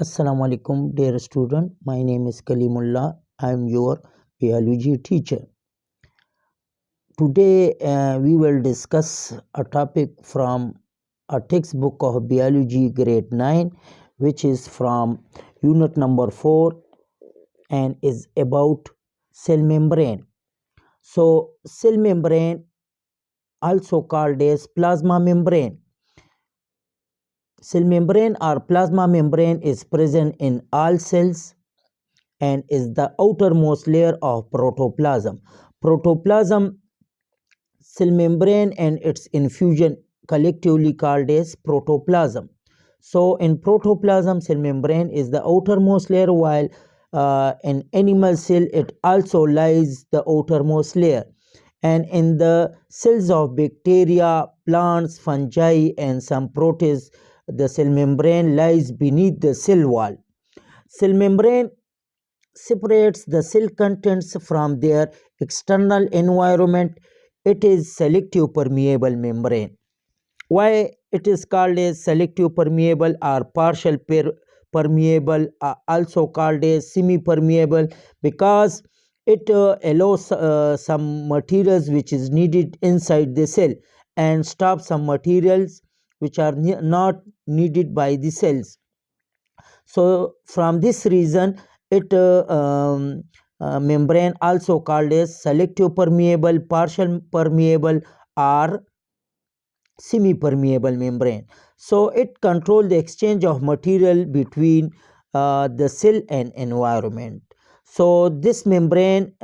Assalamu alaikum, dear student. My name is Kalimullah. I am your biology teacher. Today we will discuss a topic from a textbook of biology grade 9, which is from unit number 4 and is about cell membrane. So, cell membrane, also called as plasma membrane. Cell membrane or plasma membrane is present in all cells and is the outermost layer of protoplasm. Protoplasm, cell membrane and its infusion collectively called as protoplasm. So in protoplasm, cell membrane is the outermost layer, while in animal cell it also lies the outermost layer. And in the cells of bacteria, plants, fungi and some protists, the cell membrane lies beneath the cell wall. Cell membrane separates the cell contents from their external environment. It is selective permeable membrane. Why it is called as selective permeable or partial permeable, also called as semi permeable? Because it allows some materials which is needed inside the cell and stop some materials which are not needed by the cells. So from this reason, it membrane also called as selective permeable, partial permeable or semi-permeable membrane. So it controls the exchange of material between the cell and environment. So this membrane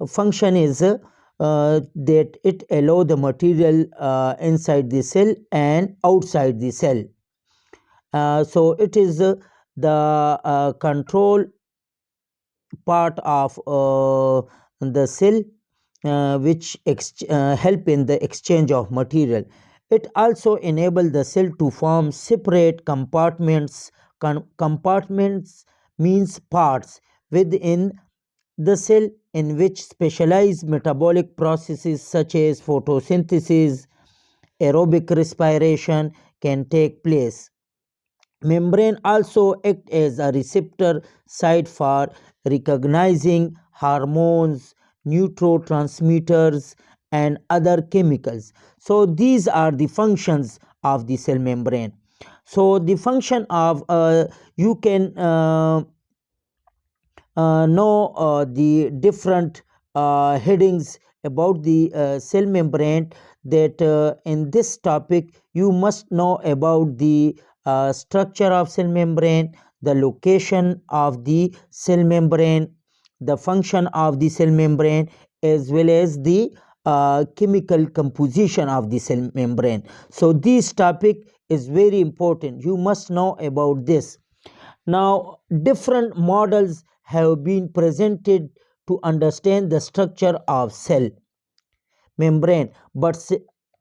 function is that it allow the material inside the cell and outside the cell. So it is the control part of the cell, which help in the exchange of material. It also enable the cell to form separate compartments. Compartments means parts within the cell in which specialized metabolic processes such as photosynthesis, aerobic respiration can take place. Membrane also act as a receptor site for recognizing hormones, neurotransmitters, and other chemicals. So these are the functions of the cell membrane. So the function of you can know the different headings about the cell membrane, that in this topic you must know about the structure of cell membrane, the location of the cell membrane, the function of the cell membrane, as well as the chemical composition of the cell membrane. So this topic is very important, you must know about this. Now, different models have been presented to understand the structure of cell membrane, but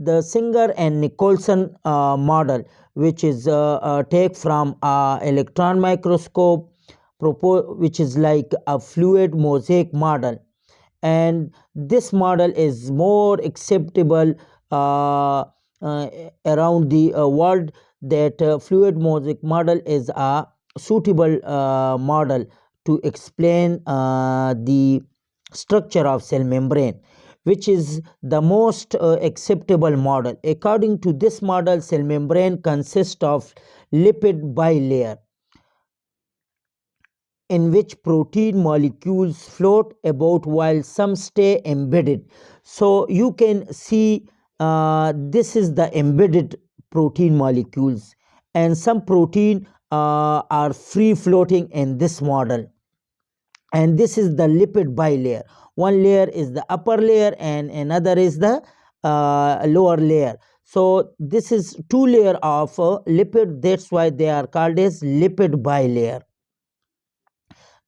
the Singer and Nicholson model, which is take from electron microscope, which is like a fluid mosaic model, and this model is more acceptable around the world. That fluid mosaic model is a suitable model to explain the structure of cell membrane, which is the most acceptable model. According to this model, cell membrane consists of lipid bilayer in which protein molecules float about while some stay embedded. So you can see this is the embedded protein molecules, and some protein are free floating in this model. And this is the lipid bilayer. One layer is the upper layer and another is the lower layer. So this is two layer of lipid, that's why they are called as lipid bilayer.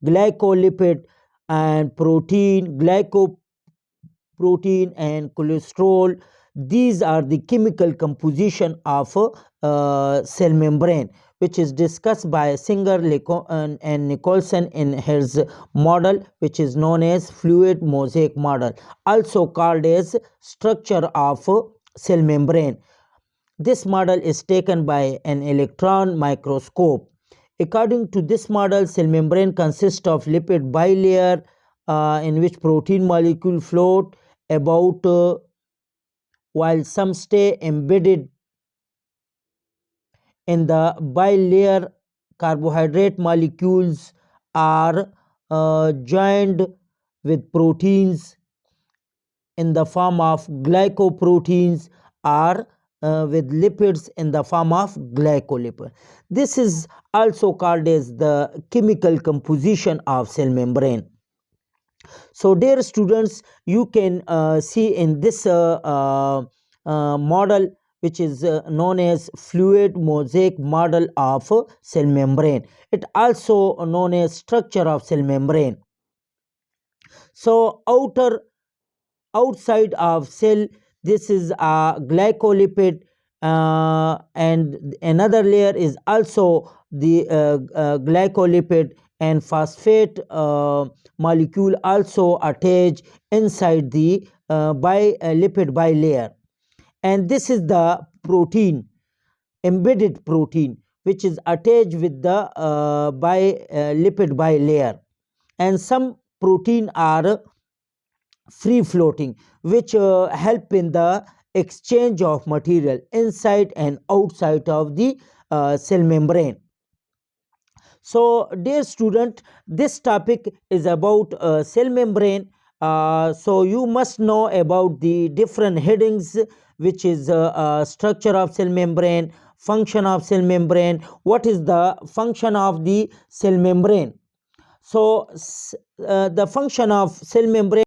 Glycolipid and protein, glycoprotein and cholesterol, these are the chemical composition of cell membrane, which is discussed by Singer and Nicholson in his model, which is known as fluid mosaic model, also called as structure of cell membrane. This model is taken by an electron microscope. According to this model, cell membrane consists of lipid bilayer in which protein molecule float about while some stay embedded in the bilayer. Carbohydrate molecules are joined with proteins in the form of glycoproteins or with lipids in the form of glycolipid. This is also called as the chemical composition of cell membrane. So dear students, you can see in this model, which is known as fluid mosaic model of cell membrane. It also known as structure of cell membrane. So outside of cell, this is a glycolipid, and another layer is also the glycolipid, and phosphate molecule also attach inside the lipid bilayer. And this is the protein, embedded protein, which is attached with the lipid bilayer. And some protein are free floating, which help in the exchange of material inside and outside of the cell membrane. So dear student, this topic is about cell membrane. So you must know about the different headings, which is structure of cell membrane, function of cell membrane, what is the function of the cell membrane. So the function of cell membrane